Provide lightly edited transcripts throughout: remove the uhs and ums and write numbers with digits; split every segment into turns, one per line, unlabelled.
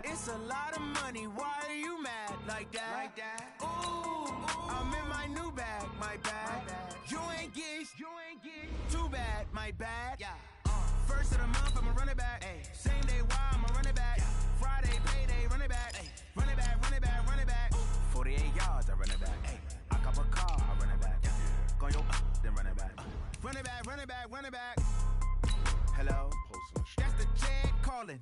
It's a lot of money. Why are you mad like that? Ooh, I'm in my new bag, my bad. You ain't getting too bad, my bad. First of the month, I'ma run it back. Same day, why I'ma run it back. Friday, payday, run it back. Run it back, run it back, run it back. 48 yards, I run it back. I cop a car, I run it back. Go yo, then run it back. Run it back, run it back, run it back. Hello? That's the Jag calling.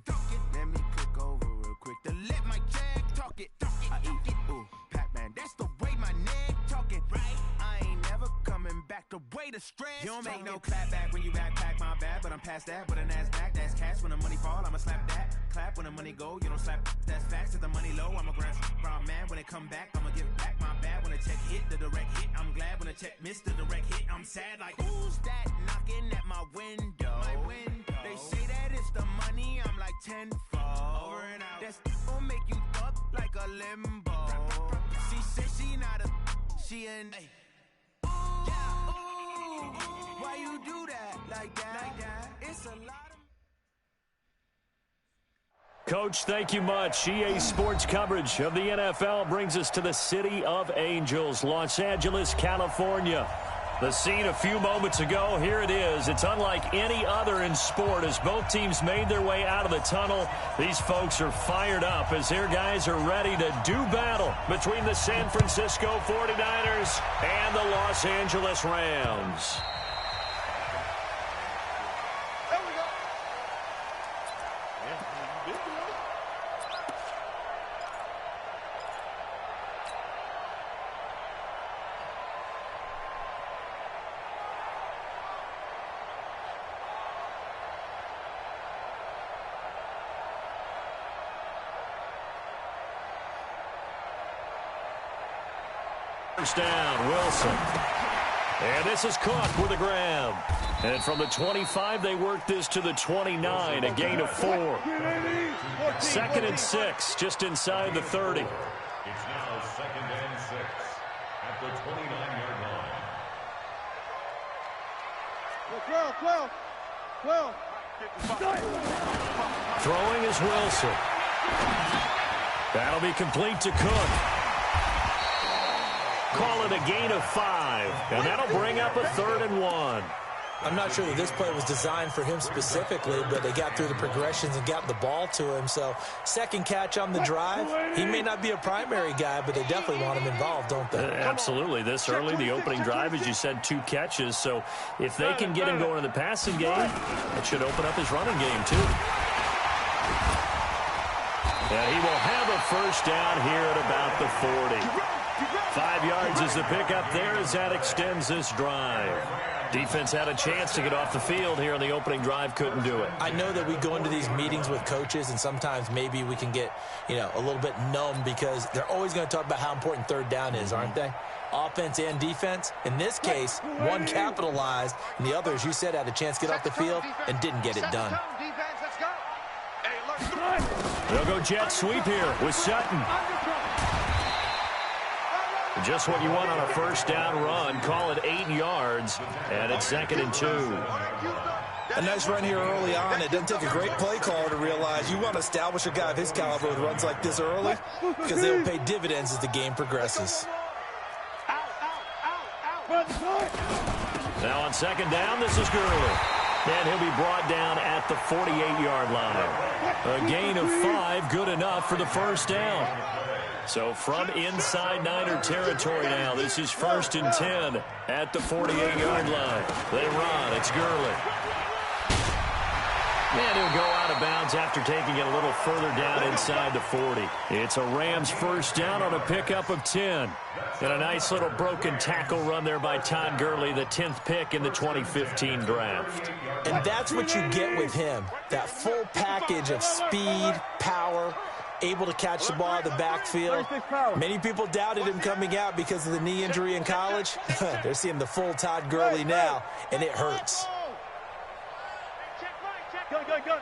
Let me click over real quick to let my Jag talk it. I eat, ooh, Pac-Man. That's the way my neck talking. Right? I ain't never coming back the way the stress. You don't make no clap back when you backpack, my bad. But I'm past that with a NASDAQ. That's cash when the money fall. I'ma slap that. Clap when the money go. You don't slap. That's facts. If the money low, I'ma grab brown man. When it come back, I'ma give back my bad. When the check hit, the direct hit. I'm glad when the check missed the direct hit. I'm sad like, who's that knocking at my window? They say that it's the money, I'm like tenfold. Over and out. That's gon' make you up like a limbo. She said she not a, she an ooh, why you do that like that? It's a lot of...
Coach, thank you much. EA Sports coverage of the NFL brings us to the City of Angels, Los Angeles, California. The scene a few moments ago, here it is. It's unlike any other in sport as both teams made their way out of the tunnel. These folks are fired up as their guys are ready to do battle between the San Francisco 49ers and the Los Angeles Rams. First down, Wilson. And this is Cook with a grab. And from the 25, they work this to the 29, a gain of 4. 2nd and 6, just inside the 30.
It's now 2nd and 6 at the 29-yard line.
Throwing is Wilson. That'll be complete to Cook. Call it a gain of 5, and that'll bring up a 3rd and 1.
I'm not sure that this play was designed for him specifically, but they got through the progressions and got the ball to him. So, second catch on the drive. He may not be a primary guy, but they definitely want him involved, don't they?
Absolutely. This early, the opening drive, as you said, 2 catches. So, if they can get him going in the passing game, it should open up his running game, too. And he will have a first down here at about the 40. 5 yards is the pickup there as that extends this drive. Defense had a chance to get off the field here in the opening drive, couldn't do it.
I know that we go into these meetings with coaches, and sometimes maybe we can get, a little bit numb because they're always going to talk about how important 3rd down is, aren't they? Offense and defense. In this case, one capitalized, and the other, as you said, had a chance to get off the field and didn't get it done.
They'll go jet sweep here with Sutton. Just what you want on a first down run. Call it 8 yards, and it's 2nd and 2.
A nice run here early on. It doesn't take a great play caller to realize you want to establish a guy of his caliber with runs like this early because they'll pay dividends as the game progresses.
Now on 2nd down, this is Gurley. And he'll be brought down at the 48-yard line. A gain of 5, good enough for the first down. So from inside Niner territory now, this is 1st and 10 at the 48-yard line. They run. It's Gurley. And he'll go out of bounds after taking it a little further down inside the 40. It's a Rams first down on a pickup of 10. And a nice little broken tackle run there by Todd Gurley, the 10th pick in the 2015 draft.
And that's what you get with him, that full package of speed, power, able to catch the ball out of the backfield. Many people doubted him coming out because of the knee injury in college. They're seeing the full Todd Gurley now, and it hurts.
Go.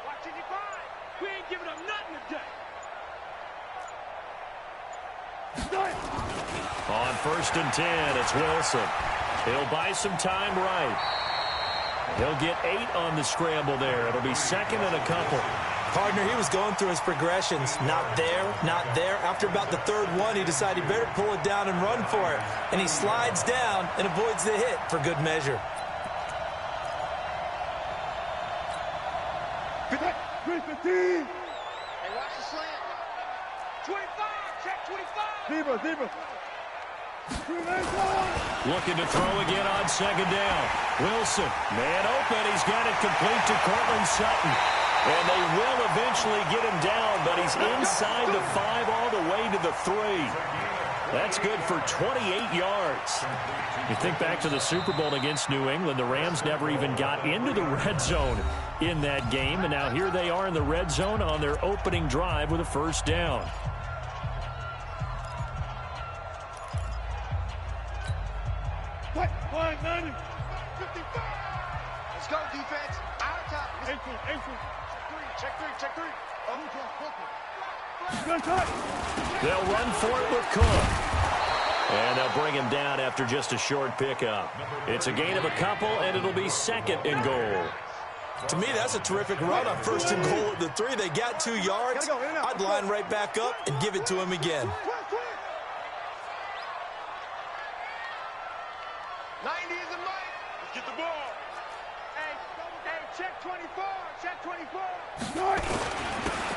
Watch it, we ain't giving up nothing today.
On 1st and 10, it's Wilson. He'll buy some time right. He'll get 8 on the scramble there. It'll be 2nd and a couple.
Partner, he was going through his progressions. Not there, not there. After about the third one, he decided he better pull it down and run for it. And he slides down and avoids the hit for good measure.
Hey, watch the slant. 25, check 25. Zebra.
Looking to throw again on second down. Wilson, man open. He's got it complete to Cortland Sutton. And they will eventually get him down, but he's inside the 5 all the way to the 3. That's good for 28 yards. You think back to the Super Bowl against New England, the Rams never even got into the red zone in that game, and now here they are in the red zone on their opening drive with a first down.
What? 90. 55. Let's go, defense. Out of top. 18. Check three.
They'll run for it with Cook. And they'll bring him down after just a short pickup. It's a gain of a couple, and it'll be second and goal.
To me, that's a terrific run on first and goal at the 3. They got 2 yards. I'd line right back up and give it to him again.
90 is a mic. Let's get the ball. Hey, check 24. Check 24.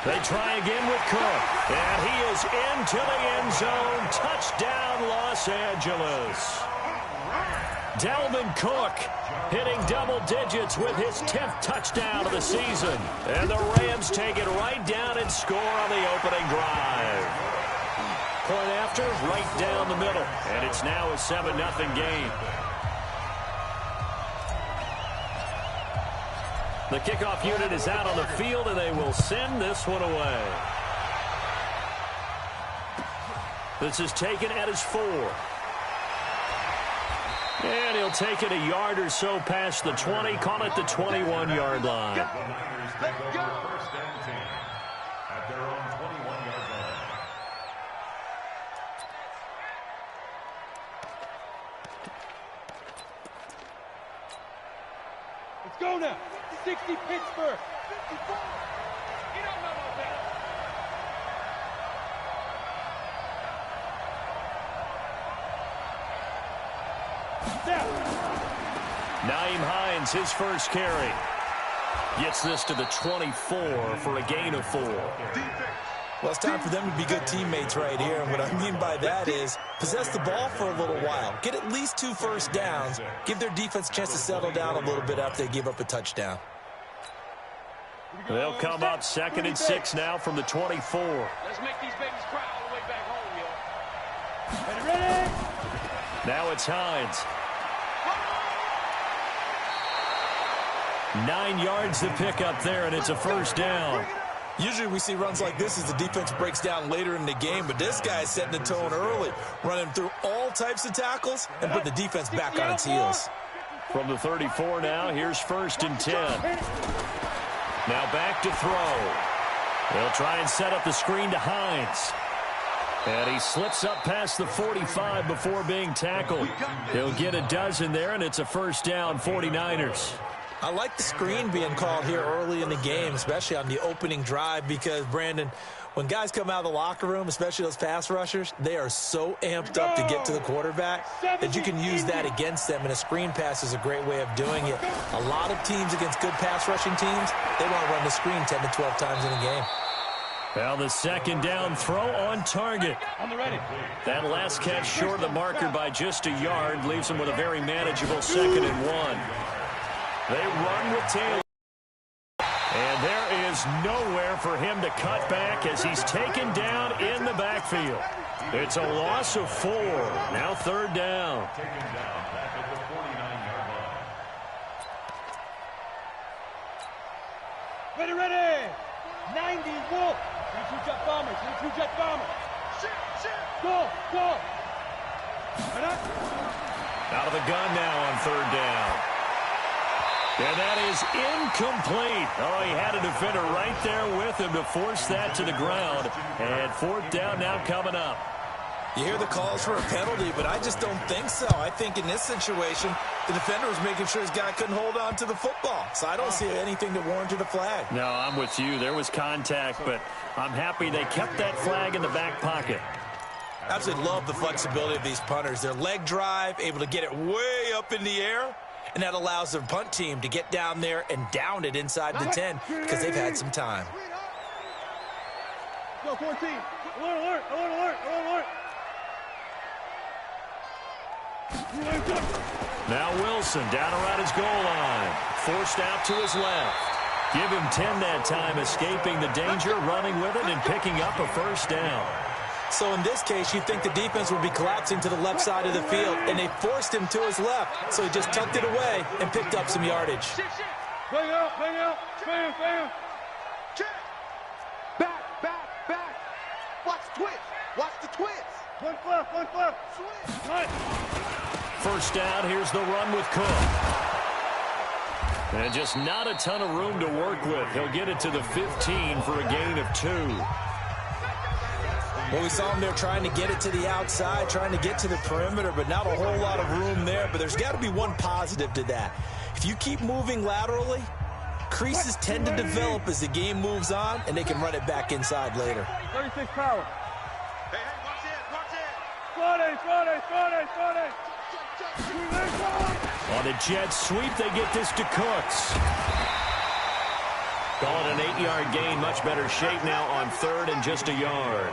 They try again with Cook. And he is into the end zone. Touchdown, Los Angeles. Dalvin Cook hitting double digits with his 10th touchdown of the season. And the Rams take it right down and score on the opening drive. Point after, right down the middle. And it's now a 7-0 game. The kickoff unit is out on the field, and they will send this one away. This is taken at his 4. And he'll take it a yard or so past the 20, call it the 21-yard line.
Let's go. First and 10 at their own 21-yard line.
Let's go now. 60 Pittsburgh. 54. You don't know no better.
Naeem Hines, his first carry. Gets this to the 24 for a gain of 4.
Well, it's time for them to be good teammates right here. And what I mean by that is possess the ball for a little while. Get at least 2 first downs. Give their defense a chance to settle down a little bit after they give up a touchdown.
They'll come up 2nd and 6 now from the 24.
Let's make these babies cry all the way back home, yo.
Ready? Now it's Hines. 9 yards to pick up there, and it's a first down.
Usually we see runs like this as the defense breaks down later in the game, but this guy's setting the tone early, running through all types of tackles and put the defense back on its heels.
From the 34 now, here's 1st and 10. Now back to throw. They'll try and set up the screen to Hines. And he slips up past the 45 before being tackled. He'll get a dozen there, and it's a first down, 49ers.
I like the screen being called here early in the game, especially on the opening drive, because, Brandon, when guys come out of the locker room, especially those pass rushers, they are so amped up to get to the quarterback that you can use that against them, and a screen pass is a great way of doing it. A lot of teams against good pass rushing teams, they want to run the screen 10 to 12 times in a game.
Well, the second down throw on target.
On the ready.
That last catch short of the marker by just a yard leaves him with a very manageable 2nd and 1. They run with Taylor. And there is nowhere for him to cut back as he's taken down in the backfield. It's a loss of 4. Now 3rd down.
Taken down back at the 49-yard line.
Ready. 90 Wolf. 22 jet bombers. 22 jet bombers. Go.
Out of the gun now on 3rd down. And that is incomplete. Oh, he had a defender right there with him to force that to the ground. And 4th down now coming up.
You hear the calls for a penalty, but I just don't think so. I think in this situation, the defender was making sure his guy couldn't hold on to the football. So I don't see anything that warranted a flag.
No, I'm with you. There was contact, but I'm happy they kept that flag in the back pocket.
Absolutely love the flexibility of these punters. Their leg drive, able to get it way up in the air, and that allows their punt team to get down there and down it inside the 10 because they've had some time.
Go, 14. Alert, alert, alert, alert, alert.
Now Wilson down around his goal line. Forced out to his left. Give him 10 that time, escaping the danger, running with it, and picking up a first down.
So in this case, you'd think the defense would be collapsing to the left side of the field, and they forced him to his left. So he just tucked it away and picked up some yardage.
Bang out, bang out, bam, bam. Back, back, back.
Watch the twitch. Watch the twitch.
One left.
Switch.
Right.
First down, here's the run with Cook. And just not a ton of room to work with. He'll get it to the 15 for a gain of 2.
Well, we saw him there trying to get it to the outside, trying to get to the perimeter, but not a whole lot of room there. But there's got to be one positive to that. If you keep moving laterally, creases tend to develop as the game moves on, and they can run it back inside later.
36 power.
Hey, watch it.
Friday.
On the Jets sweep, they get this to Cooks. Call it an 8-yard gain. Much better shape now on third and just a yard.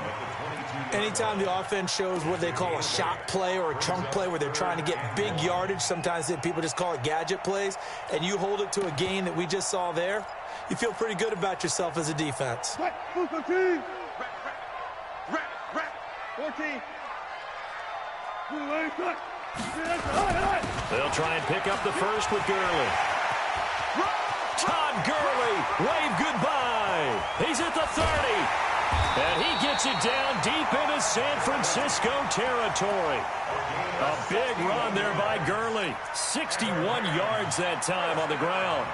Anytime the offense shows what they call a shot play or a chunk play where they're trying to get big yardage, sometimes people just call it gadget plays, and you hold it to a gain that we just saw there, you feel pretty good about yourself as a defense.
14.
They'll try and pick up the first with Gurley. Todd Gurley, wave goodbye. He's at the 30. And he gets it down deep into San Francisco territory. A big run there by Gurley. 61 yards that time on the ground.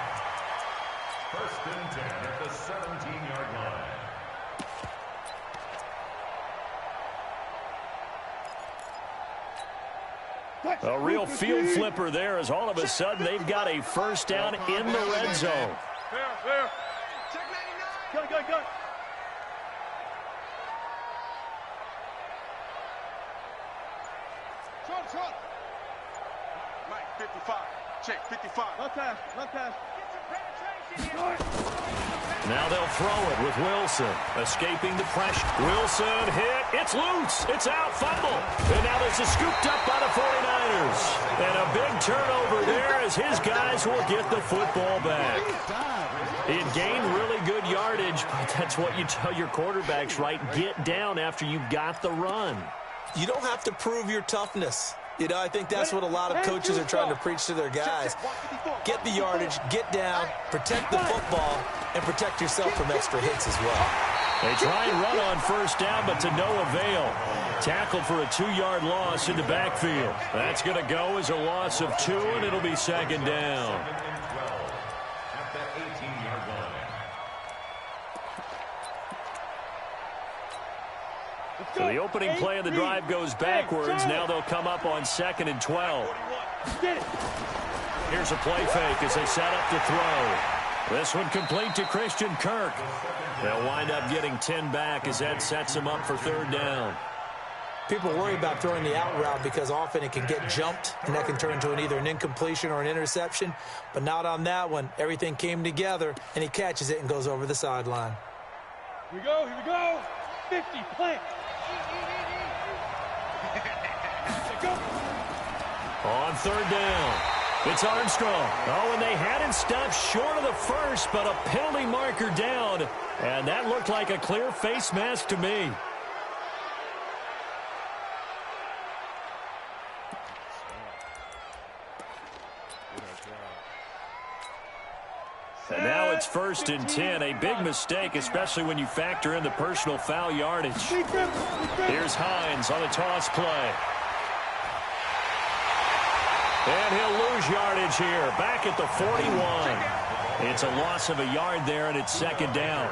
First and 10 at the 17-yard line.
A real field flipper there as all of a sudden they've got a first down in the red zone.
Fair. Go.
Short. Mike, 55. Check, 55.
Left pass.
Now they'll throw it with Wilson. Escaping the pressure. Wilson hit. It's loose. It's out. Fumble. And now this is scooped up by the 49ers. And a big turnover there as his guys will get the football back. It gained really good yardage, but that's what you tell your quarterbacks, right? Get down after you got the run.
You don't have to prove your toughness. You know, I think that's what a lot of coaches are trying to preach to their guys. Get the yardage, get down, protect the football, and protect yourself from extra hits as well.
They try and run on first down, but to no avail. Tackled for a 2-yard loss in the backfield. That's going to go as a loss of 2, and it'll be second down.
At that 18-yard line.
So the opening play of the drive goes backwards. Now they'll come up on 2nd and 12. Here's a play fake as they set up to throw. This one complete to Christian Kirk. They'll wind up getting 10 back as that sets them up for 3rd down.
People worry about throwing the out route because often it can get jumped, and that can turn into either an incompletion or an interception. But not on that one. Everything came together, and he catches it and goes over the sideline.
Here we go. 50, plant.
On 3rd down, it's Armstrong. Oh, and they had him stopped short of the first, but a penalty marker down. And that looked like a clear face mask to me. And now it's 1st and 10. A big mistake, especially when you factor in the personal foul yardage. Here's Hines on a toss play. And he'll lose yardage here. Back at the 41. It's a loss of a yard there, and it's 2nd down.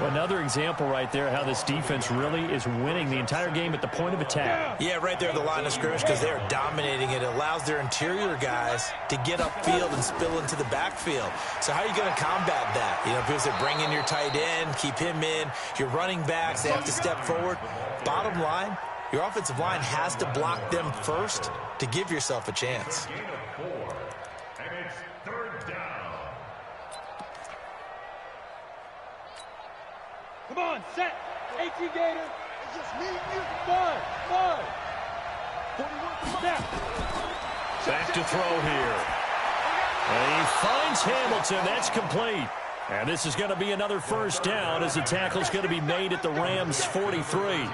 Well, another example right there how this defense really is winning the entire game at the point of attack.
Yeah, right there at the line of scrimmage because they're dominating it. It allows their interior guys to get upfield and spill into the backfield. So how are you going to combat that? You know, people say bring in your tight end, keep him in. Your running backs, they have to step forward. Bottom line, your offensive line has to block them first to give yourself a chance.
Gain of 4, and it's 3rd down.
Come on, set. 18 Gator.
It's just me and you.
5.
41.
Step.
Back to throw here. And he finds Hamilton. That's complete. And this is going to be another first down as the tackle's going to be made at the Rams' 43.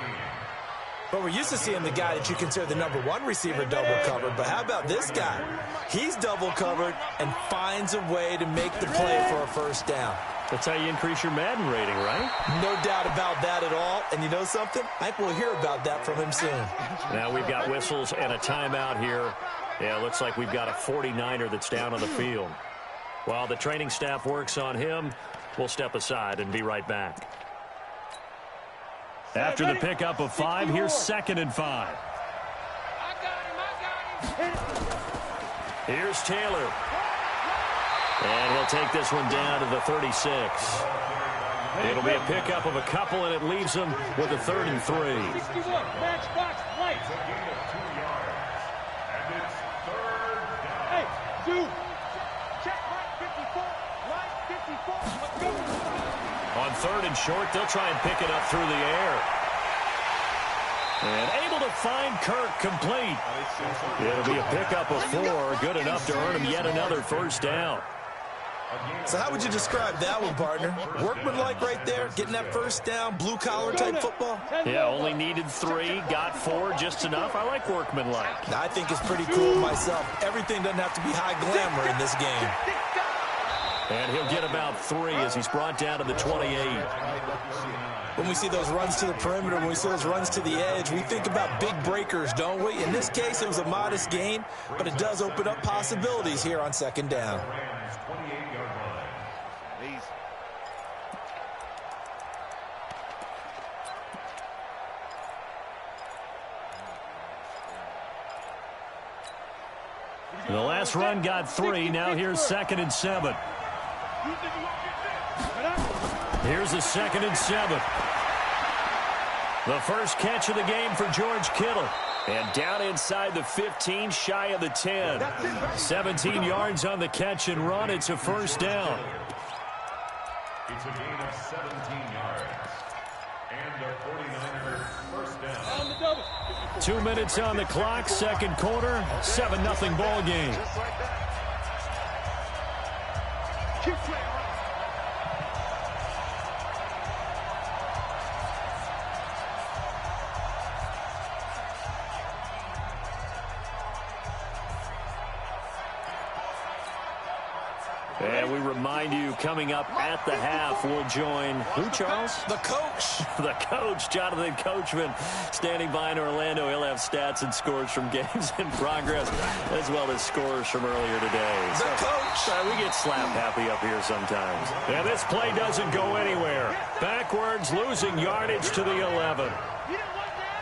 But we're used to seeing the guy that you consider the #1 receiver double covered. But how about this guy? He's double covered and finds a way to make the play for a first down.
That's how you increase your Madden rating, right?
No doubt about that at all. And you know something? I think we'll hear about that from him soon.
Now we've got whistles and a timeout here. Yeah, it looks like we've got a 49er that's down on the field. While the training staff works on him, we'll step aside and be right back. After the pickup of 5, here's 2nd and 5. Here's Taylor. And he'll take this one down to the 36. It'll be a pickup of a couple, and it leaves him with a 3rd and 3.
61. Matchbox light.
Gain of 2 yards, and it's 3rd down.
Hey, 2.
Check right 54. Right 54. Let's go.
On 3rd and short, they'll try and pick it up through the air. And able to find Kirk complete. It'll be a pickup of 4, good enough to earn him yet another first down.
So how would you describe that one, partner? Workmanlike right there, getting that first down, blue-collar type football?
Yeah, only needed 3, got 4, just enough. I like workmanlike.
I think it's pretty cool myself. Everything doesn't have to be high glamour in this game.
And he'll get about 3 as he's brought down to the 28.
When we see those runs to the perimeter, when we see those runs to the edge, we think about big breakers, don't we? In this case, it was a modest gain, but it does open up possibilities here on 2nd down.
Rams 28-yard line.
Easy.
The last run got 3. Now here's 2nd and 7. Here's a 2nd and 7. The first catch of the game for George Kittle. And down inside the 15, shy of the 10. 17 yards on the catch and run. It's a first down.
It's a gain of 17 yards. And the 49ers first down.
On the double.
2 minutes on the clock, 2nd quarter, 7-0 ball game.
Just like that. Keep playing.
And we remind you, coming up at the half, we'll join who, Charles?
The coach.
The coach, Jonathan Coachman, standing by in Orlando. He'll have stats and scores from games in progress, as well as scores from earlier today.
The coach.
We get slap happy up here sometimes. And this play doesn't go anywhere. Backwards, losing yardage to the 11.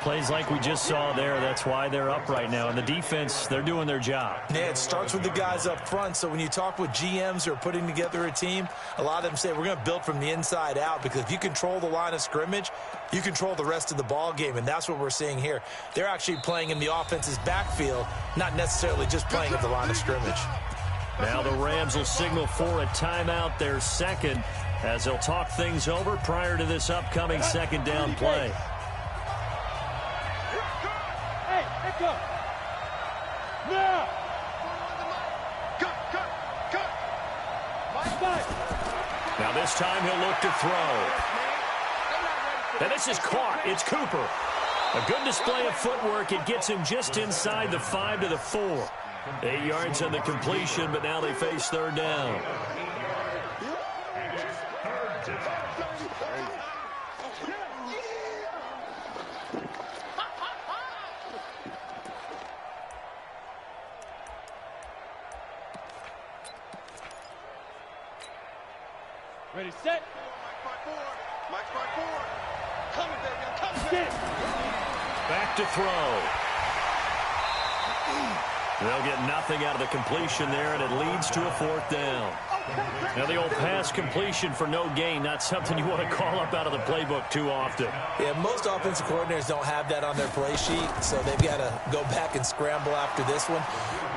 Plays like we just saw there, that's why they're up right now. And the defense, they're doing their job.
Yeah, it starts with the guys up front. So when you talk with GMs who are putting together a team, a lot of them say we're going to build from the inside out, because if you control the line of scrimmage, you control the rest of the ball game, and that's what we're seeing here. They're actually playing in the offense's backfield, not necessarily just playing at the line of scrimmage.
Now the Rams will signal for a timeout, their 2nd, as they'll talk things over prior to this upcoming 2nd down play.
Go. Now.
Cut.
Now this time he'll look to throw. Now this is caught. It's Cooper. A good display of footwork. It gets him just inside the 5 to the 4. 8 yards on the completion, but now they face 3rd down.
Ready, set.
Back to throw. They'll get nothing out of the completion there, and it leads to a 4th down. Now, the old pass completion for no gain, not something you want to call up out of the playbook too often.
Yeah, most offensive coordinators don't have that on their play sheet, so they've got to go back and scramble after this one.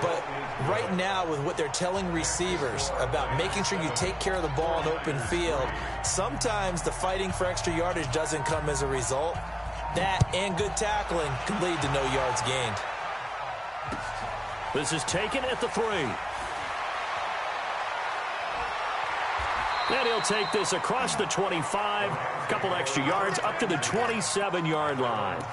But right now, with what they're telling receivers about making sure you take care of the ball in open field, sometimes the fighting for extra yardage doesn't come as a result. That and good tackling can lead to no yards gained.
This is taken at the 3. And he'll take this across the 25, a couple extra yards, up to the 27-yard line.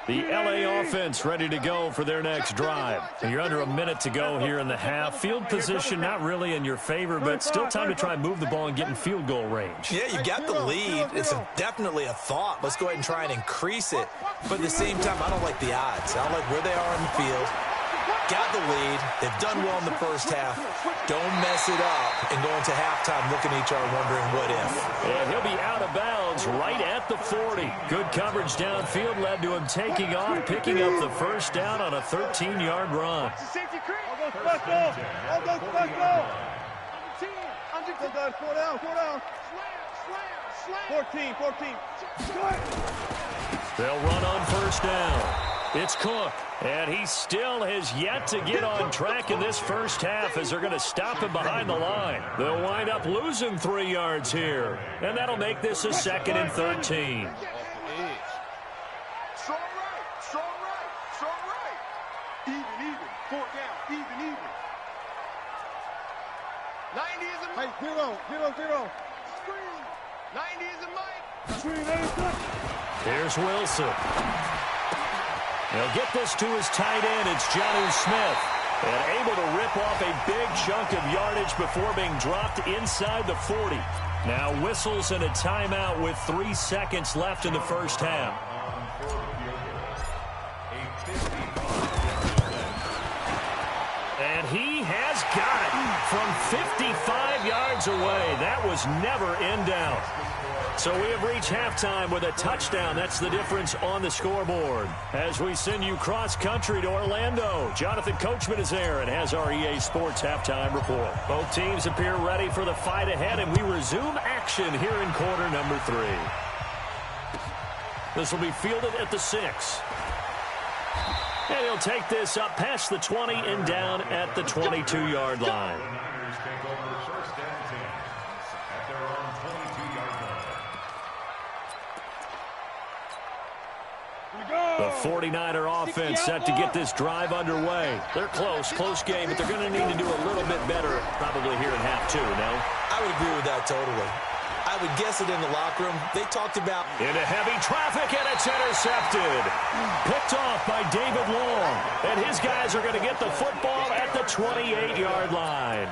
The LA offense ready to go for their next drive. And you're under a minute to go here in the half. Field position not really in your favor, but still time to try and move the ball and get in field goal range.
Yeah, you got the lead. It's definitely a thought. Let's go ahead and try and increase it. But at the same time, I don't like the odds. I don't like where they are on the field. Got the lead. They've done well in the first half. Don't mess it up and go into halftime looking at each other wondering what if.
And he'll be out of bounds right at the 40. Good coverage downfield led to him taking off, picking up the first down on a 13-yard run. They'll run on first down. It's Cook, and he still has yet to get on track in this first half as they're going to stop him behind the line. They'll wind up losing 3 yards here, and that'll make this a 2nd and 13.
Strong right. Even. 4 down, even. 90 is a Mike. Hey, 0. Screen. 90 is a Mike.
Here's Wilson. He'll get this to his tight end. It's Jonnu Smith. And able to rip off a big chunk of yardage before being dropped inside the 40. Now whistles and a timeout with 3 seconds left in the first half. And he has got it from 55 yards away. That was never in doubt. So we have reached halftime with a touchdown. That's the difference on the scoreboard. As we send you cross-country to Orlando, Jonathan Coachman is there and has our EA Sports halftime report. Both teams appear ready for the fight ahead, and we resume action here in quarter number 3. This will be fielded at the 6. And he'll take this up past the 20 and down at the 22-yard line. The 49er offense set to get this drive underway. They're close game, but they're going to need to do a little bit better probably here in half 2, no?
I would agree with that totally. I would guess it in the locker room. They talked about...
Into heavy traffic, and it's intercepted. Picked off by David Long. And his guys are going to get the football at the 28-yard line.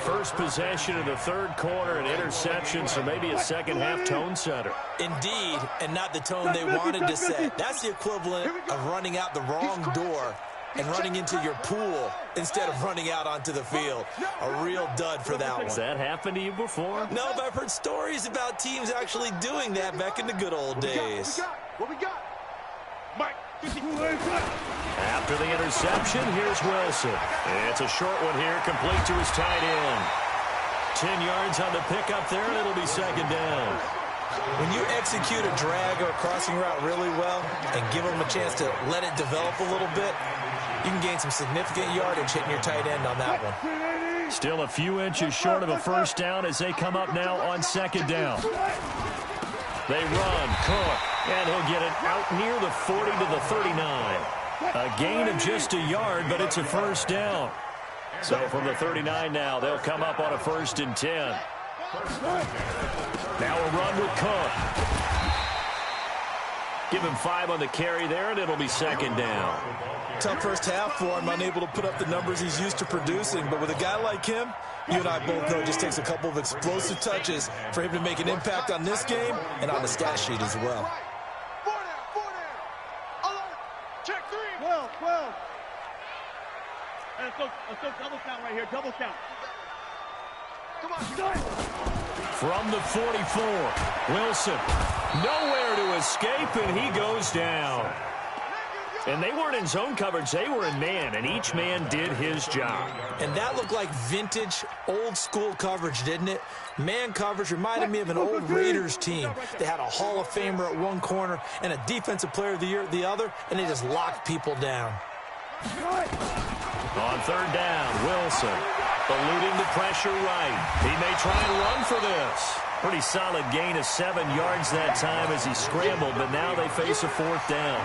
First possession of the third quarter, an interception, so maybe a second-half tone setter.
Indeed, and not the tone they wanted to set. That's the equivalent of running out the wrong door and running into your pool instead of running out onto the field. A real dud for that one.
Has that happened to you before?
No, but I've heard stories about teams actually doing that back in the good old days.
What we got? Mike.
After the interception, here's Wilson. It's a short one here, complete to his tight end. 10 yards on the pickup there, and it'll be second down.
When you execute a drag or a crossing route really well and give them a chance to let it develop a little bit, you can gain some significant yardage hitting your tight end on that one.
Still a few inches short of a first down as they come up now on second down. They run, Cook, and he'll get it out near the 40 to the 39. A gain of just a yard, but it's a first down. So from the 39 now, they'll come up on a 1st and 10. Now a run with Cook. Give him 5 on the carry there, and it'll be second down.
Tough first half for him, unable to put up the numbers he's used to producing. But with a guy like him, you and I both know it just takes a couple of explosive touches for him to make an impact on this game and on the stat sheet as well.
Let's go double count right here. Double count.
Come on.
From the 44, Wilson nowhere to escape, and he goes down. And they weren't in zone coverage. They were in man, and each man did his job.
And that looked like vintage, old-school coverage, didn't it? Man coverage reminded me of an old Raiders team. They had a Hall of Famer at one corner and a Defensive Player of the Year at the other, and they just locked people down.
On third down, Wilson eluding the pressure right. He may try and run for this. Pretty solid gain of 7 yards that time as he scrambled, but now they face a fourth down.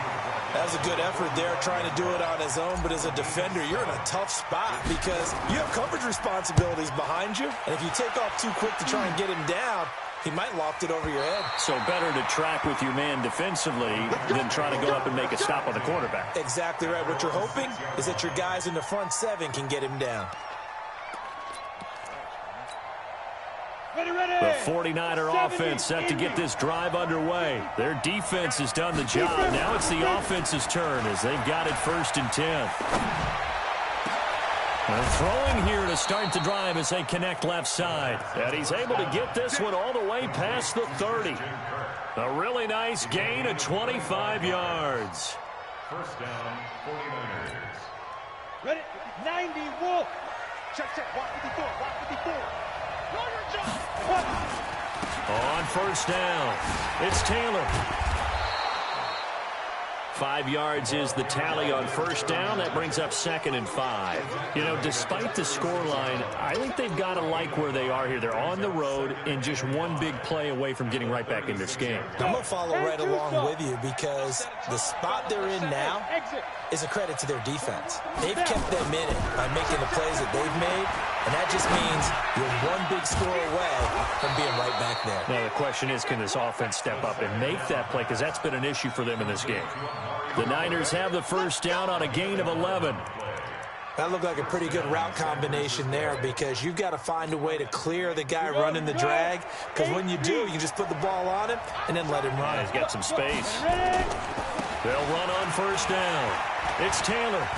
That was a good effort there, trying to do it on his own, but as a defender, you're in a tough spot because you have coverage responsibilities behind you, and if you take off too quick to try and get him down, he might loft it over your head.
So better to track with your man defensively than try to go up and make a stop on the quarterback.
Exactly right. What you're hoping is that your guys in the front 7 can get him down.
The 49er offense set to get this drive underway. Their defense has done the job. Now it's the offense's turn as they've got it 1st and 10. And throwing here to start the drive as they connect left side. And he's able to get this one all the way past the 30. A really nice gain of 25 yards.
First down, 49ers.
Ready? 90, Wolf. Check. 154.
On first down, it's Taylor. 5 yards is the tally on first down. That brings up 2nd and 5. You know, despite the scoreline, I think they've got to like where they are here. They're on the road and just one big play away from getting right back in this game.
I'm going to follow right along with you because the spot they're in now is a credit to their defense. They've kept them in it by making the plays that they've made, and that just means you're one big score away from being right back there.
Now, the question is, can this offense step up and make that play? Because that's been an issue for them in this game. The Niners have the first down on a gain of 11.
That looked like a pretty good route combination there because you've got to find a way to clear the guy running the drag, because when you do, you just put the ball on him and then let him run.
He's got some space. They'll run on first down. It's Taylor.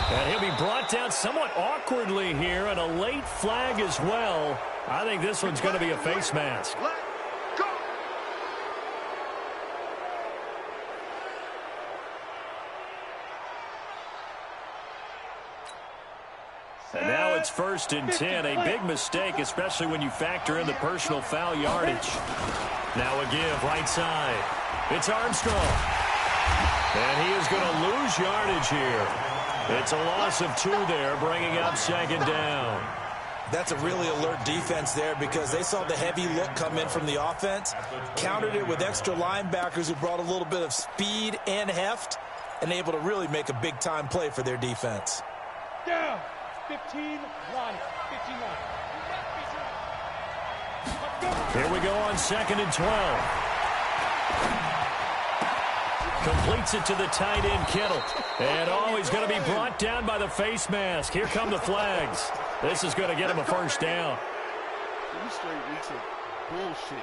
And he'll be brought down somewhat awkwardly here, and a late flag as well. I think this one's going to be a face mask. And now it's 1st and 10. A big mistake, especially when you factor in the personal foul yardage. Now a give right side. It's Armstrong. And he is going to lose yardage here. It's a loss of 2 there, bringing up 2nd down.
That's a really alert defense there because they saw the heavy look come in from the offense, countered it with extra linebackers who brought a little bit of speed and heft, and able to really make a big-time play for their defense.
Down. 15 line. 15 line.
Here we go on 2nd and 12. Completes it to the tight end, Kittle. And he's going to be brought down by the face mask. Here come the flags. This is going to get him a first down.
You straight reaching bullshit.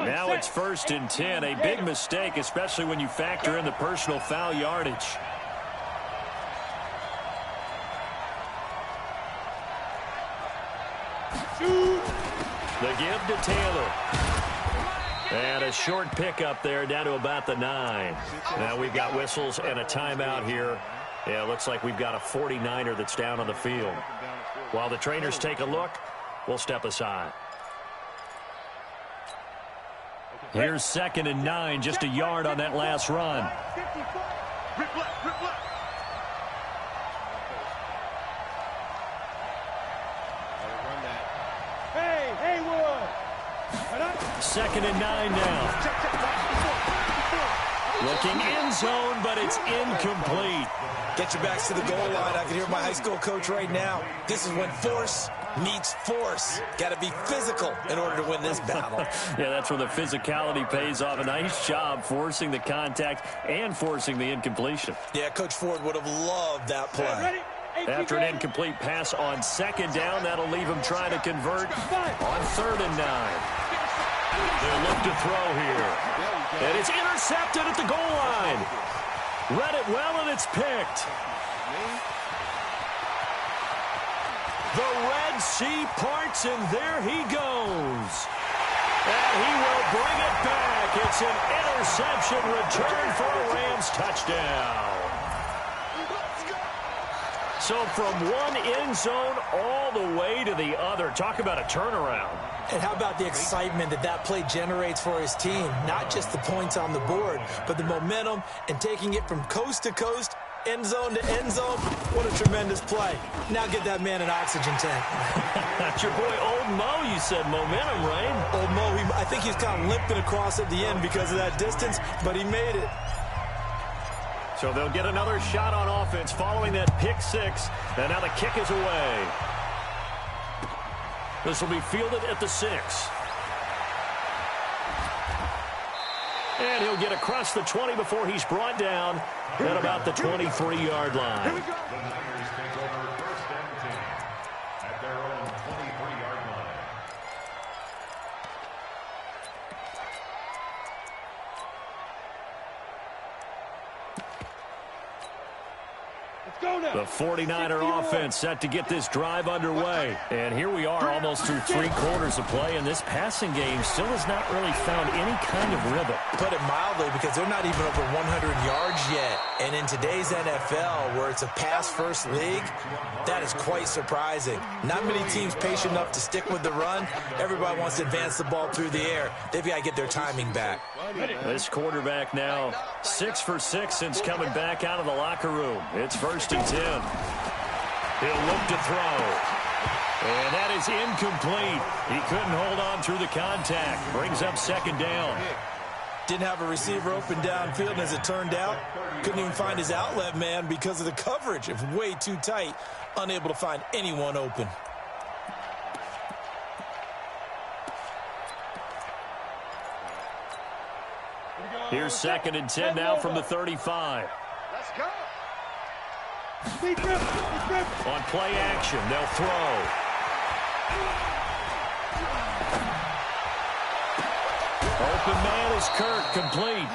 Now it's 1st and 10. A big mistake, especially when you factor in the personal foul yardage. The give to Taylor. And a short pickup there down to about the 9. Now we've got whistles and a timeout here. Yeah, it looks like we've got a 49er that's down on the field. While the trainers take a look, we'll step aside. Here's 2nd and 9, just a yard on that last run.
Rip left.
Hey, Wood.
2nd and 9 now. Looking end zone, but it's incomplete.
Get your backs to the goal line. I can hear my high school coach right now. This is when force meets force. Got to be physical in order to win this battle.
Yeah, that's where the physicality pays off. A nice job forcing the contact and forcing the incompletion.
Yeah, Coach Ford would have loved that play.
Ready?
After an incomplete pass on second down, that'll leave him trying to convert on 3rd and 9. They'll look to throw here. And it's intercepted at the goal line. Read it well, and it's picked. The Red Sea parts, and there he goes. And he will bring it back. It's an interception return for a Rams touchdown. So from one end zone all the way to the other. Talk about a turnaround.
And how about the excitement that play generates for his team? Not just the points on the board, but the momentum and taking it from coast to coast, end zone to end zone. What a tremendous play. Now get that man an oxygen tank.
That's your boy Old Mo. You said momentum, right?
Old Mo, I think he's kind of limping across at the end because of that distance, but he made it.
So they'll get another shot on offense following that pick 6. And now the kick is away. This will be fielded at the 6. And he'll get across the 20 before he's brought down at about the 23-yard line.
The Niners take over 1st and 10 at their own 23-yard line.
The 49er offense set to get this drive underway. And here we are almost through 3 quarters of play, and this passing game still has not really found any kind of rhythm.
Put it mildly, because they're not even over 100 yards yet. And in today's NFL, where it's a pass-first league, that is quite surprising. Not many teams patient enough to stick with the run. Everybody wants to advance the ball through the air. They've got to get their timing back.
This quarterback now 6 for 6 since coming back out of the locker room. It's 1st and 10. He'll look to throw. And that is incomplete. He couldn't hold on through the contact. Brings up 2nd down.
Didn't have a receiver open downfield, and as it turned out, couldn't even find his outlet man because of the coverage. It was way too tight, unable to find anyone open.
Here's 2nd and 10 now from the 35.
Let's go.
On play action, they'll throw. Open man is Kirk, complete.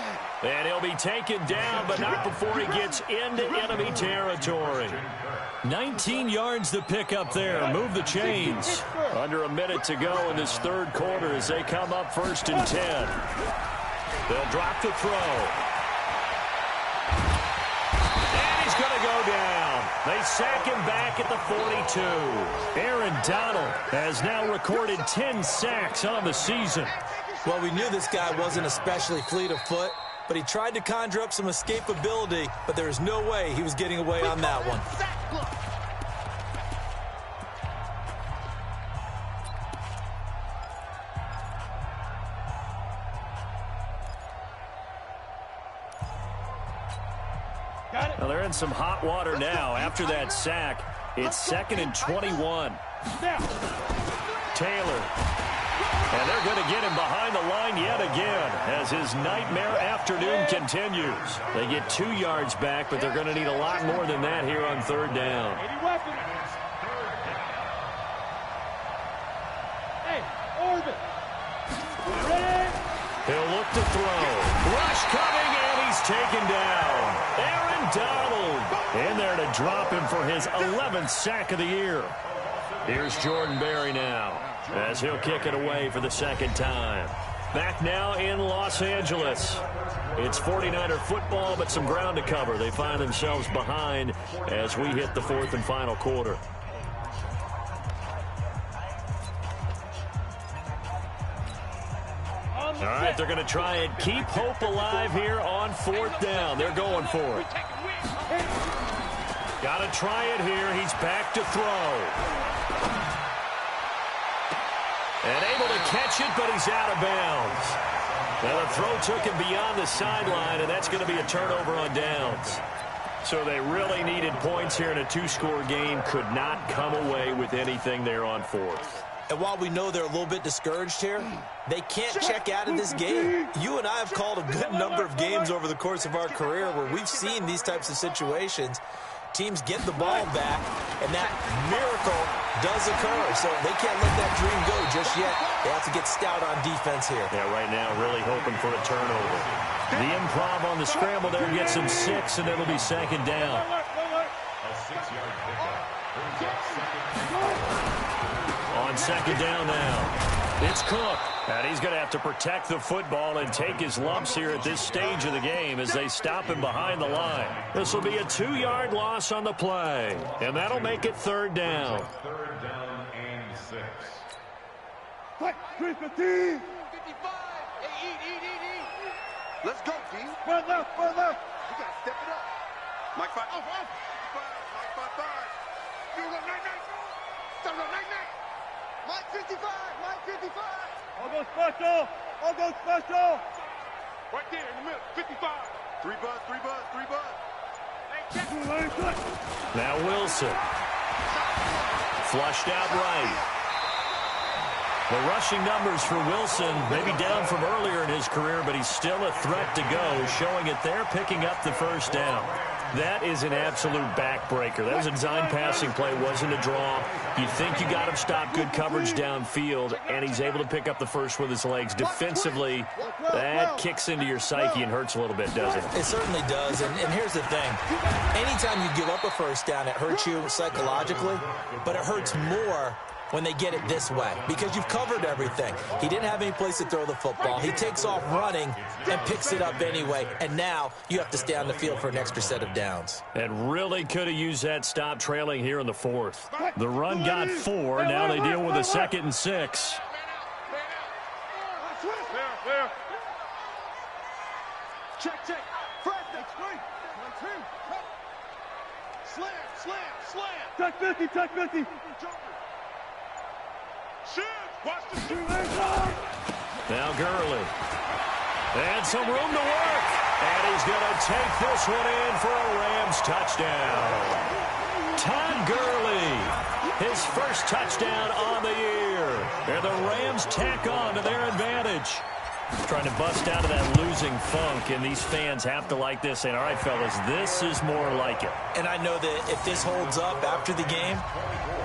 And he'll be taken down, but not before he gets into enemy territory. 19 yards to pick up there. Move the chains. Under a minute to go in this 3rd quarter as they come up 1st and 10. They'll drop the throw. And he's going to go down. They sack him back at the 42. Aaron Donald has now recorded 10 sacks on the season.
Well, we knew this guy wasn't especially fleet of foot, but he tried to conjure up some escapability, but there was no way he was getting away on that one.
Well, they're in some hot water now. After that sack, it's 2nd and 21. Taylor. And they're going to get him behind the line yet again as his nightmare afternoon continues. They get 2 yards back, but they're going to need a lot more than that here on 3rd down. He'll look to throw. Rush coming, and he's taken down. Aaron Donald in there to drop him for his 11th sack of the year. Here's Jordan Berry now as he'll kick it away for the 2nd time. Back now in Los Angeles. It's 49er football, but some ground to cover. They find themselves behind as we hit the 4th and final quarter. All right, they're going to try and keep hope alive here on 4th down. They're going for it. Got to try it here. He's back to throw. And able to catch it, but he's out of bounds. Now the throw took him beyond the sideline, and that's going to be a turnover on downs. So they really needed points here in a 2-score game. Could not come away with anything there on 4th.
And while we know they're a little bit discouraged here, they can't check out of this game. You and I have called a good number of games over the course of our career where we've seen these types of situations. teams get the ball back, and that miracle does occur. So they can't let that dream go just yet. They have to get stout on defense here.
Yeah, right now really hoping for a turnover. The improv on the scramble there gets him 6, and it'll be second down.
A 6-yard pickup. Brings up second.
On second down now. It's Cook, and he's going to have to protect the football and take his lumps here at this stage of the game as they stop him behind the line. This will be a 2-yard loss on the play, and that'll make it third down.
Third down and 6.
Fight, 315. 55. Hey, eat. Let's go, D. Run left. We got to step it up. Mike 5. Off. 5. Mike 5. You go, night. Stop, night. Mike 55. I'll go special. Right there in the middle. 55. 3 buzz.
Now Wilson. Flushed out right. The rushing numbers for Wilson may be down from earlier in his career, but he's still a threat to go, showing it there, picking up the first down. That is an absolute backbreaker. That was a design passing play, wasn't a draw. You think you got him stopped, good coverage downfield, and he's able to pick up the first with his legs. Defensively, that kicks into your psyche and hurts a little bit, doesn't it?
It certainly does, and here's the thing. Anytime you give up a first down, it hurts you psychologically, but it hurts more when they get it this way, because you've covered everything. He didn't have any place to throw the football. He takes off running and picks it up anyway, and now you have to stay on the field for an extra set of downs.
And really could have used that stop trailing here in the fourth. The run got 4. Now they deal with a 2nd and 6.
Check. Press that screen. 1, 2. Slam. Check 50. Watch the shoot.
Now Gurley. And some room to work. And he's going to take this one in for a Rams touchdown. Todd Gurley, his first touchdown on the year. And the Rams tack on to their advantage. Trying to bust out of that losing funk, and these fans have to like this, saying, all right, fellas, this is more like it.
And I know that if this holds up after the game,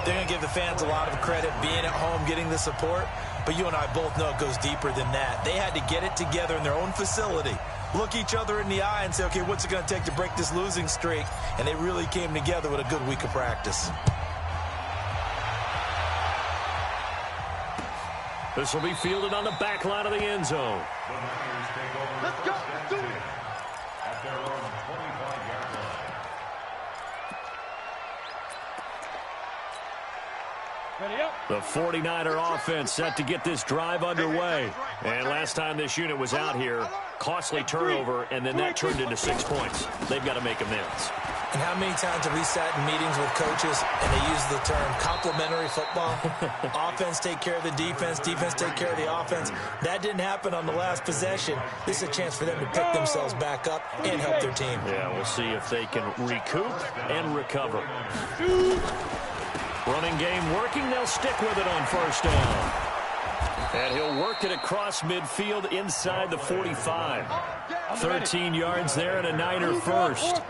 they're going to give the fans a lot of credit, being at home, getting the support. But you and I both know it goes deeper than that. They had to get it together in their own facility, look each other in the eye and say, okay, what's it going to take to break this losing streak? And they really came together with a good week of practice.
This will be fielded on the back line of the end zone.
Let's go. Do it.
At their own 25-yard line.
Ready up.
The 49er offense set to get this drive underway. And last time this unit was out here, costly turnover, and then that turned into 6 points. They've got to make amends.
And how many times have we sat in meetings with coaches and they use the term complementary football? Offense take care of the defense, defense take care of the offense. That didn't happen on the last possession. This is a chance for them to pick themselves back up and help their team.
Yeah, we'll see if they can recoup and recover. Running game working, they'll stick with it on first down. And he'll work it across midfield inside the 45. 13 yards there and a Niner first.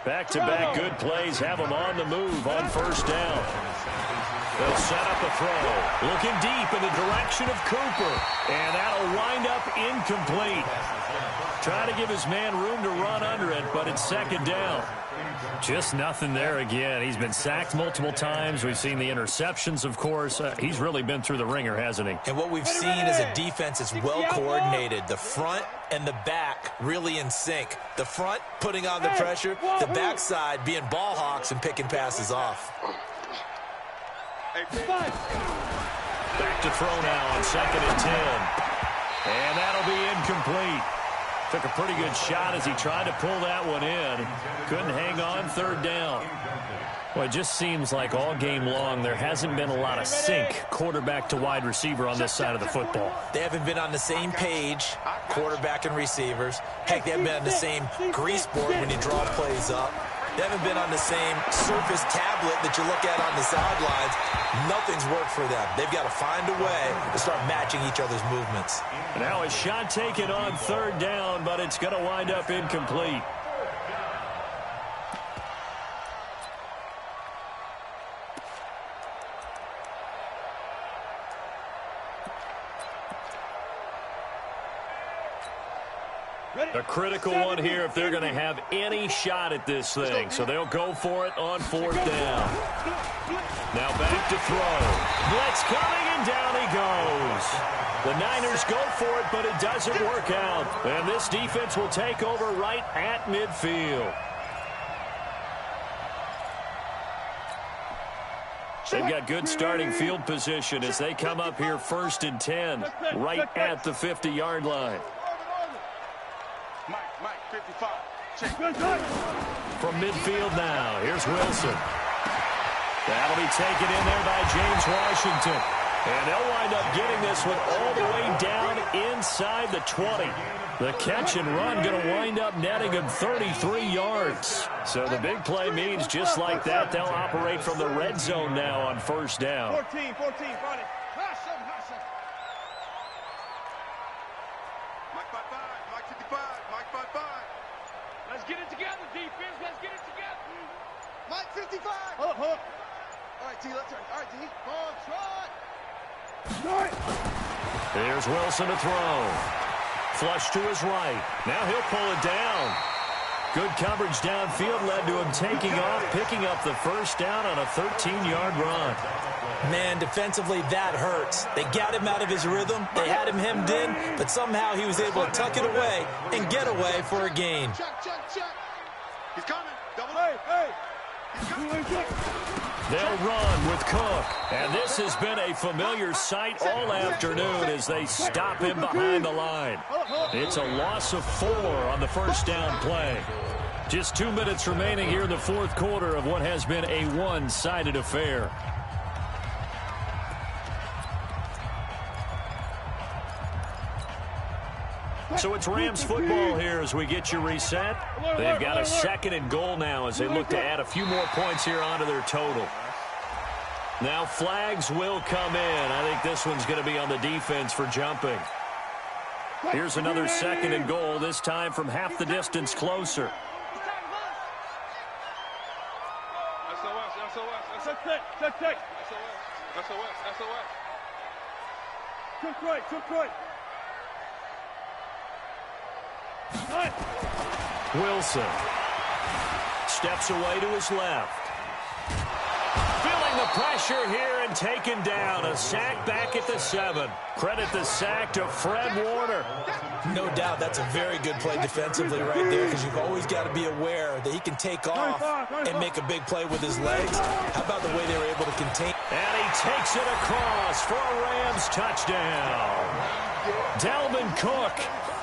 Back-to-back good plays have them on the move on first down. They'll set up a throw. Looking deep in the direction of Cooper. And that'll wind up incomplete. Try to give his man room to run under it, but it's second down. Just nothing there again. He's been sacked multiple times. We've seen the interceptions, of course. He's really been through the ringer, hasn't he?
And what we've seen is a defense that's well coordinated. The front and the back really in sync. The front putting on the pressure, the backside being ball hawks and picking passes off.
Back to throw now on 2nd and 10. And that'll be incomplete. Took a pretty good shot as he tried to pull that one in. Couldn't hang on, third down. Well, it just seems like all game long there hasn't been a lot of sync quarterback to wide receiver on this side of the football.
They haven't been on the same page, quarterback and receivers. Heck, they haven't been on the same grease board when you draw plays up. They haven't been on the same surface tablet that you look at on the sidelines. Nothing's worked for them. They've got to find a way to start matching each other's movements.
Now a shot taken on third down, but it's going to wind up incomplete. A critical one here if they're going to have any shot at this thing. So they'll go for it on 4th down. Now back to throw. Blitz coming, and down he goes. The Niners go for it, but it doesn't work out. And this defense will take over right at midfield. They've got good starting field position as they come up here 1st and 10, right at the 50-yard line.
Mike, 55. Check.
From midfield now, here's Wilson. That'll be taken in there by James Washington. And they'll wind up getting this one all the way down inside the 20. The catch and run going to wind up netting him 33 yards. So the big play means just like that, they'll operate from the red zone now on 1st down.
14, Bonnie.
Mike 55, Mike 55, Mike 55.
Let's get it together, defense. Let's get it together.
Mike 55.
Hold up.
All right, D, let's try. All right, D. Ball,
Here's Wilson to throw. Flush to his right. Now he'll pull it down. Good coverage downfield led to him taking off, picking up the 1st down on a 13-yard run.
Man, defensively, that hurts. They got him out of his rhythm. They had him hemmed in, but somehow he was able to tuck it away and get away for a gain.
Check. He's coming. Double
Hey.
They'll run with Cook. And this has been a familiar sight all afternoon as they stop him behind the line. It's a loss of 4 on the 1st down play. Just 2 minutes remaining here in the 4th quarter of what has been a one-sided affair. So it's Rams football here as we get you reset. They've got a 2nd and goal now as they look to add a few more points here onto their total. Now flags will come in. I think this one's going to be on the defense for jumping. Here's another 2nd and goal, this time from half the distance closer.
Took right.
Wilson steps away to his left. Feeling the pressure here and taken down. A sack back at the 7. Credit the sack to Fred Warner.
No doubt that's a very good play defensively right there because you've always got to be aware that he can take off and make a big play with his legs. How about the way they were able to contain?
And he takes it across for a Rams touchdown. Dalvin Cook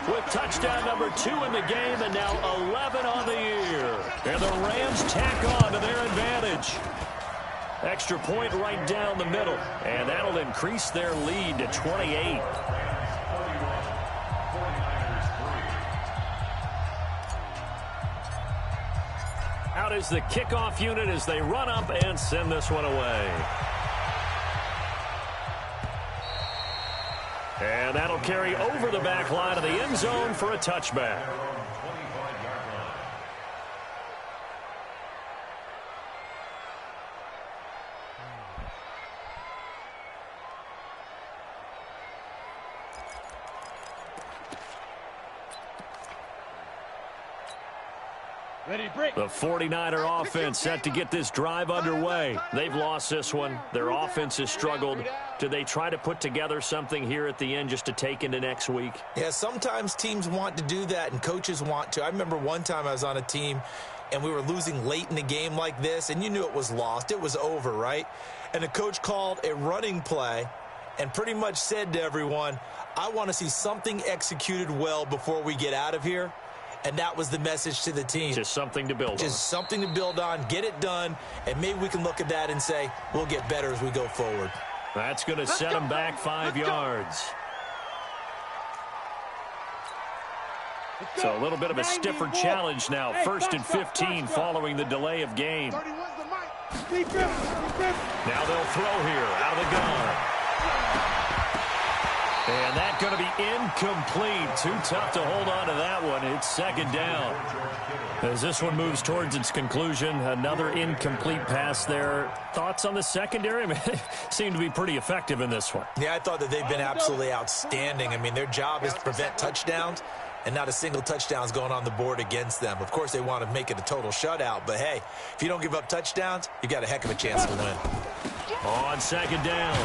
with touchdown number 2 in the game and now 11 on the year. And the Rams tack on to their advantage. Extra point right down the middle, and that'll increase their lead to 28. Out is the kickoff unit as they run up and send this one away. And that'll carry over the back line of the end zone for a touchback. The 49er offense set to get this drive underway. They've lost this one. Their offense has struggled. Do they try to put together something here at the end just to take into next week?
Yeah, sometimes teams want to do that and coaches want to. I remember one time I was on a team and we were losing late in the game like this, and you knew it was lost. It was over, right? And the coach called a running play and pretty much said to everyone, I want to see something executed well before we get out of here. And that was the message to the team.
Just something to build on.
Just something to build on, get it done, and maybe we can look at that and say, we'll get better as we go forward.
That's going to set them back 5 yards. So a little bit of a stiffer challenge now. 1st and 15 following the delay of game. Now they'll throw here out of the gun. And that's going to be incomplete. Too tough to hold on to that one. It's 2nd down. As this one moves towards its conclusion, another incomplete pass there. Thoughts on the secondary? I mean, they seem to be pretty effective in this one.
Yeah, I thought that they've been absolutely outstanding. I mean, their job is to prevent touchdowns. and not a single touchdown is going on the board against them. Of course, they want to make it a total shutout, but hey, if you don't give up touchdowns, you've got a heck of a chance to win.
On second down,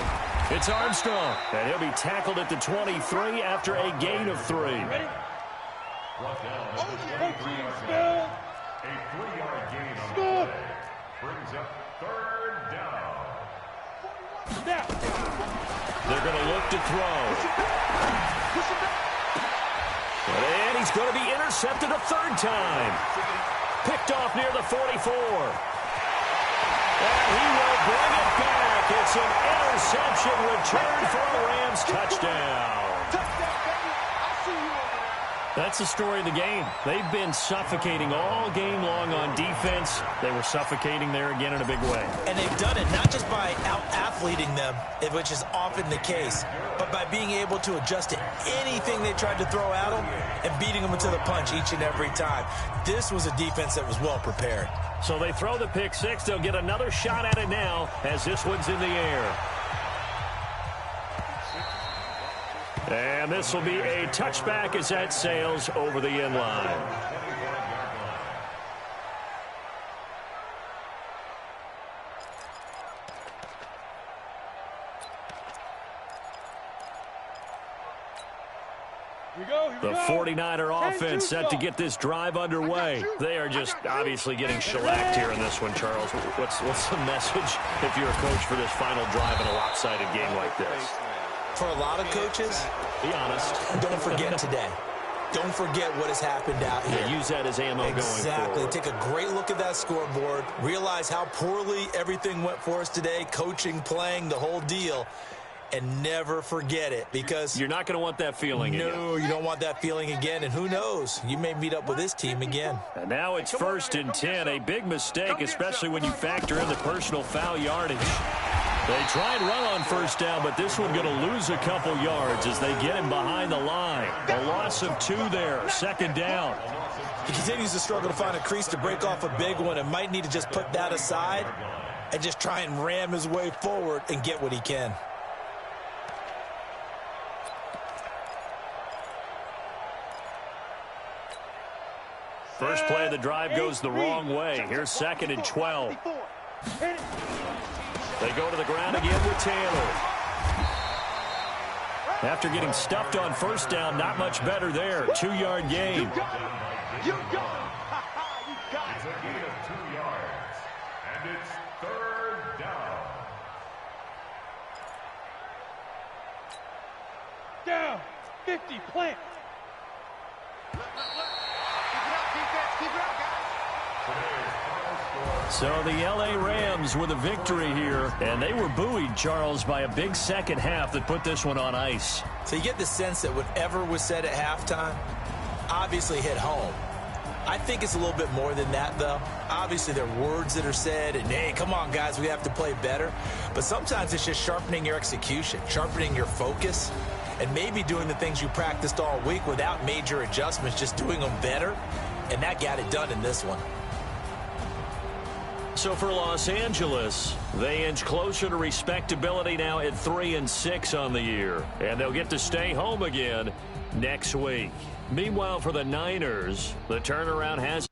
it's Armstrong, and he'll be tackled at the 23 after a gain of 3.
Brought down at the 23-yard line. A 3-yard gain on the play. Brings up third down.
They're going to look to throw. And he's going to be intercepted a third time. Picked off near the 44. And he will bring it back. It's an interception return for a Rams touchdown. That's the story of the game. They've been suffocating all game long on defense. They were suffocating there again in a big way.
And they've done it not just by out-athleting them, which is often the case, but by being able to adjust to anything they tried to throw at them and beating them to the punch each and every time. This was a defense that was well prepared.
So they throw the pick six. They'll get another shot at it now as this one's in the air. And this will be a touchback as that sails over the end line. The 49er offense set to get this drive underway. They are just obviously getting shellacked here in this one, Charles. What's the message if you're a coach for this final drive in a lopsided game like this?
For a lot of coaches,
be honest,
don't forget today. Don't forget what has happened out here.
Yeah, use that as ammo going forward.
Exactly. Take a great look at that scoreboard. Realize how poorly everything went for us today. Coaching, playing, the whole deal. And never forget it, because
you're not going to want that feeling again.
No, you don't want that feeling again. And who knows? You may meet up with this team again.
And now it's 1st and 10. A big mistake, especially when you factor in the personal foul yardage. They try and run on first down, but this one going to lose a couple yards as they get him behind the line. A loss of 2 there, 2nd down.
He continues to struggle to find a crease to break off a big one and might need to just put that aside and just try and ram his way forward and get what he can.
First play of the drive goes the wrong way. Here's 2nd and 12. They go to the ground again with Taylor. After getting stuffed on first down, not much better there. 2-yard gain.
You got it. It's a gain of 2 yards. And it's 3rd down.
Down. 50, plant.
So the L.A. Rams with a victory here, and they were buoyed, Charles, by a big second half that put this one on ice.
So you get the sense that whatever was said at halftime obviously hit home. I think it's a little bit more than that, though. Obviously, there are words that are said, and, hey, come on, guys, we have to play better. But sometimes it's just sharpening your execution, sharpening your focus, and maybe doing the things you practiced all week without major adjustments, just doing them better, and that got it done in this one.
So for Los Angeles, they inch closer to respectability now at 3-6 on the year. And they'll get to stay home again next week. Meanwhile, for the Niners, the turnaround has